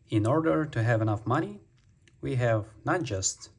In order to have enough money, we have not just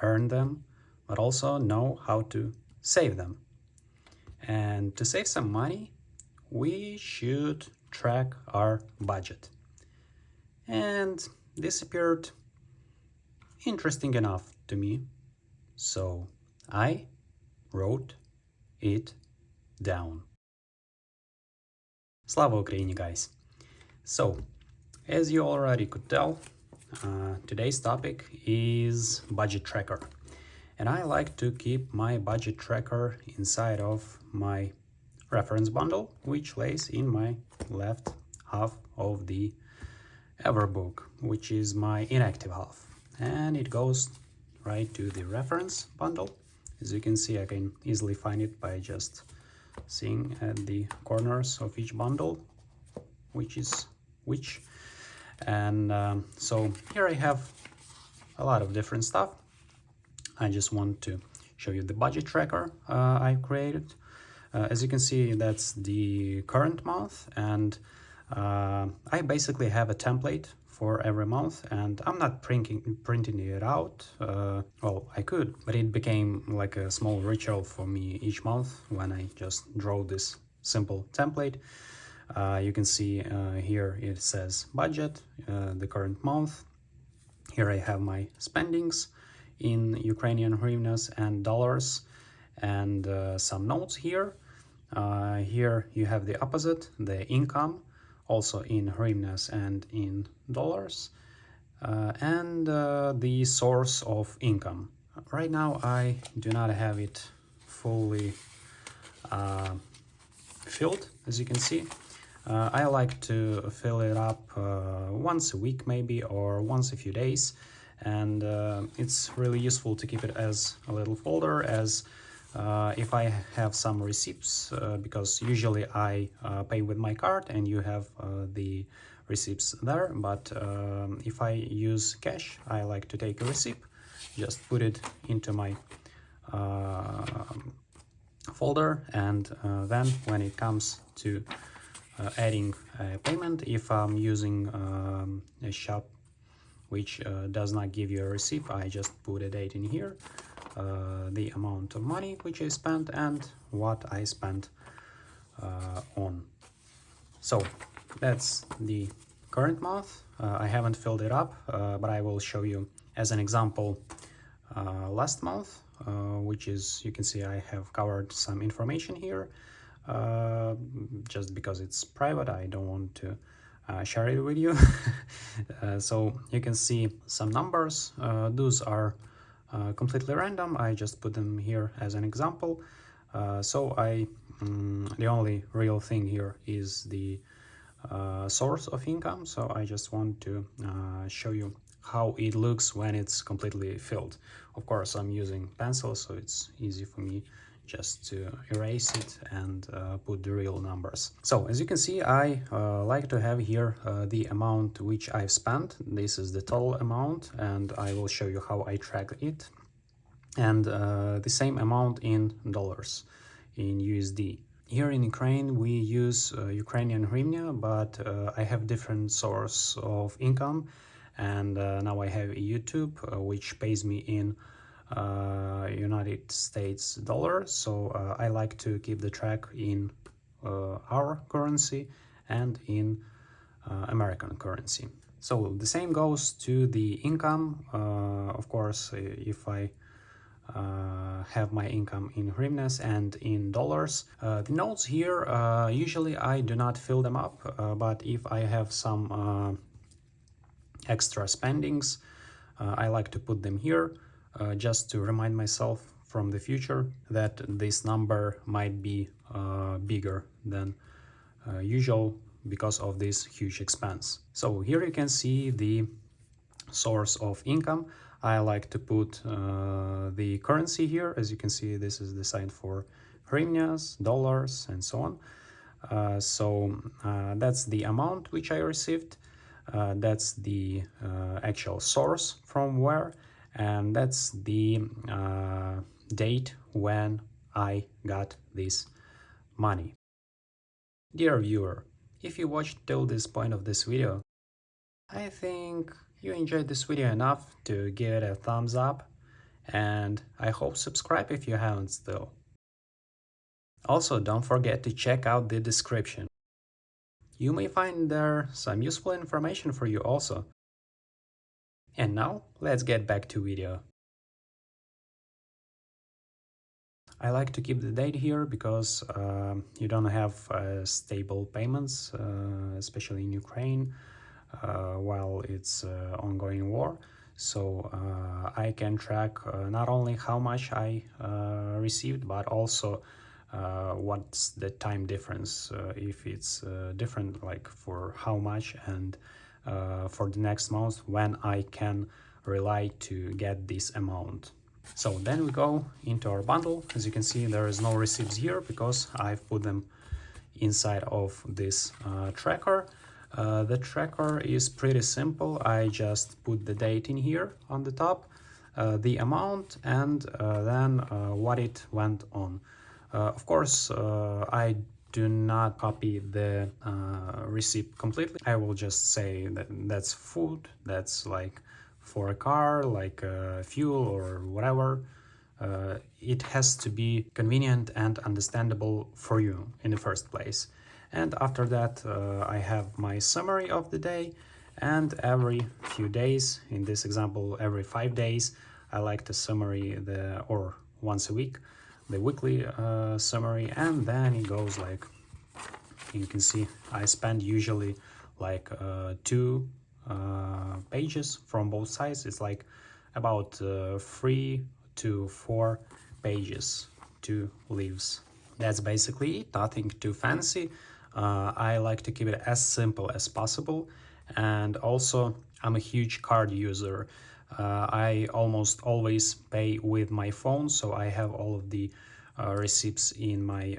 earned them, but also know how to save them. And to save some money, we should track our budget. And this appeared interesting enough to me, so I wrote it down. Slava Ukraini, guys! So, as you already could tell, today's topic is budget tracker. And I like to keep my budget tracker inside of my reference bundle, which lays in my left half of the Everbook, which is my inactive half. And it goes right to the reference bundle. As you can see, I can easily find it by just seeing at the corners of each bundle which is which. And so here I have a lot of different stuff. I just want to show you the budget tracker I've created. As you can see, that's the current month, and I basically have a template for every month, and I'm not printing it out. Well, I could, but it became like a small ritual for me each month when I just draw this simple template. You can see here it says budget, the current month. Here I have my spendings in Ukrainian hryvnias and dollars, and some notes here. Here you have the opposite, the income, also in hryvnias and in dollars, and the source of income. Right now I do not have it fully filled, as you can see. I like to fill it up once a week maybe, or once a few days, and it's really useful to keep it as a little folder, as if I have some receipts, because usually I pay with my card and you have the receipts there, but if I use cash, I like to take a receipt, just put it into my folder, and then when it comes to adding a payment, if I'm using a shop which does not give you a receipt, I just put a date in here, the amount of money which I spent and what I spent on. So that's the current month. I haven't filled it up, but I will show you as an example last month, which is, you can see I have covered some information here. Just because it's private, I don't want to share it with you. So you can see some numbers. Those are completely random. I just put them here as an example. So the only real thing here is the source of income. So I just want to show you how it looks when it's completely filled. Of course, I'm using pencil, so it's easy for me just to erase it and put the real numbers. So as you can see, I like to have here the amount which I've spent. This is the total amount, and I will show you how I track it. And the same amount in dollars, in USD. Here in Ukraine, we use Ukrainian hryvnia, but I have different source of income, and now I have YouTube, which pays me in United States dollar, so I like to keep the track in our currency and in American currency. So the same goes to the income. Of course, if I have my income in hryvnias and in dollars. The notes here, usually I do not fill them up, but if I have some extra spendings, I like to put them here, just to remind myself from the future that this number might be bigger than usual because of this huge expense. So here you can see the source of income. I like to put the currency here. As you can see, this is the site for hryvnias, dollars, and so on. So that's the amount which I received. That's the actual source from where, and that's the date when I got this money. Dear viewer, if you watched till this point of this video, I think you enjoyed this video enough to give it a thumbs up, and I hope subscribe if you haven't still. Also, don't forget to check out the description. You may find there some useful information for you also. And now, let's get back to video. I like to keep the date here because you don't have stable payments, especially in Ukraine, while it's ongoing war. So I can track not only how much I received, but also what's the time difference, if it's different, like for how much, and for the next month when I can rely to get this amount. So then we go into our bundle. As you can see, there is no receipts here because I've put them inside of this tracker. The tracker is pretty simple. I just put the date in here on the top, the amount, and then what it went on. Of course, I do not copy the receipt completely. I will just say that that's food, that's like for a car, like fuel or whatever. It has to be convenient and understandable for you in the first place. And after that, I have my summary of the day, and every few days, in this example, every 5 days, I like to summary or once a week, the weekly summary, and then it goes like, you can see, I spend usually like 2 pages from both sides. It's like about 3 to 4 pages, 2 leaves. That's basically it, nothing too fancy. I like to keep it as simple as possible, and also I'm a huge card user. I almost always pay with my phone, so I have all of the receipts in my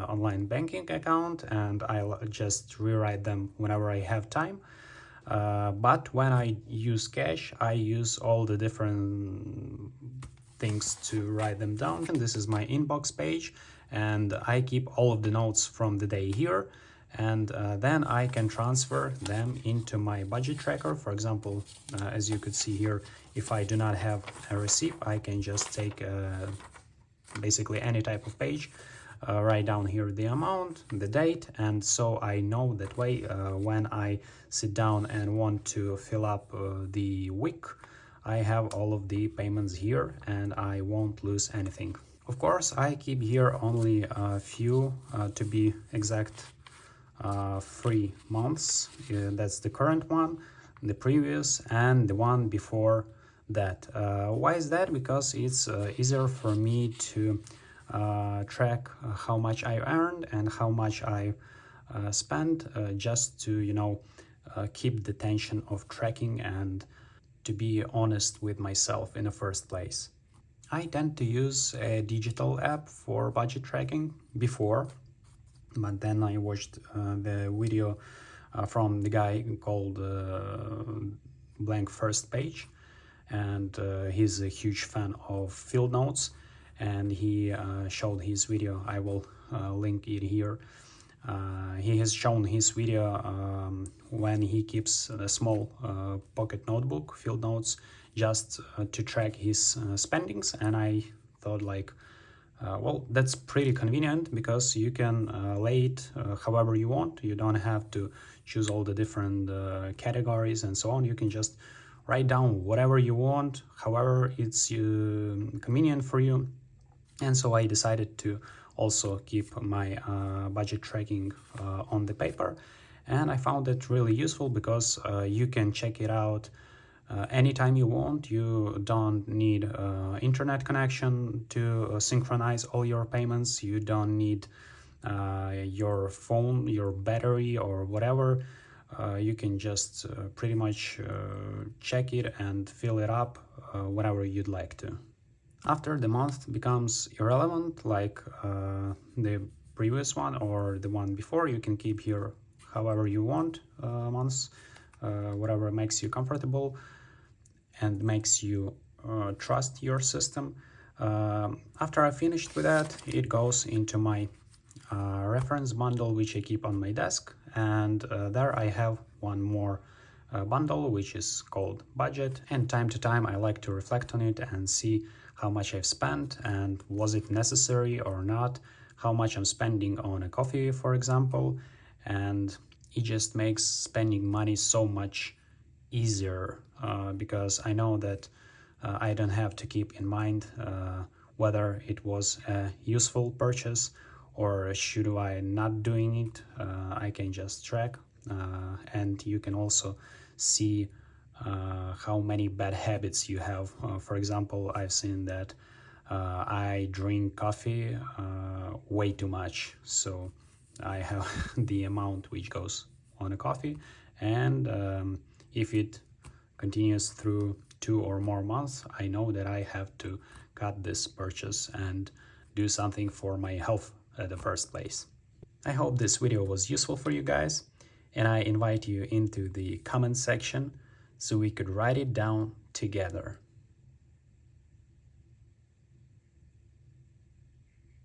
online banking account, and I'll just rewrite them whenever I have time. But when I use cash, I use all the different things to write them down. And this is my inbox page, and I keep all of the notes from the day here, and then I can transfer them into my budget tracker. For example, as you could see here, if I do not have a receipt, I can just take basically any type of page, write down here the amount, the date, and so I know that way when I sit down and want to fill up the week, I have all of the payments here and I won't lose anything. Of course, I keep here only a few, to be exact, 3 months. That's the current one, the previous, and the one before that. Why is that? Because it's easier for me to track how much I earned and how much I spent, just to, you know, keep the tension of tracking and to be honest with myself in the first place. I tend to use a digital app for budget tracking before, but then I watched the video from the guy called Blank First Page, and he's a huge fan of field notes, and he showed his video. I will link it here. He has shown his video when he keeps a small pocket notebook, field notes, just to track his spendings, and I thought like, well, that's pretty convenient because you can lay it however you want. You don't have to choose all the different categories and so on. You can just write down whatever you want, however it's convenient for you. And so I decided to also keep my budget tracking on the paper, and I found it really useful because you can check it out anytime you want. You don't need internet connection to synchronize all your payments. You don't need your phone, your battery, or whatever. You can just pretty much check it and fill it up whenever you'd like to. After the month becomes irrelevant, like the previous one or the one before, you can keep here however you want months, whatever makes you comfortable and makes you trust your system. After I finished with that, it goes into my reference bundle, which I keep on my desk, and there I have one more bundle, which is called budget, and time to time I like to reflect on it and see how much I've spent and was it necessary or not, how much I'm spending on a coffee, for example, and it just makes spending money so much easier because I know that I don't have to keep in mind whether it was a useful purchase or should I not doing it. I can just track and you can also see how many bad habits you have. For example, I've seen that I drink coffee way too much, so I have the amount which goes on a coffee, and if it continues through 2 or more months, I know that I have to cut this purchase and do something for my health at the first place. I hope this video was useful for you guys, and I invite you into the comment section so we could write it down together.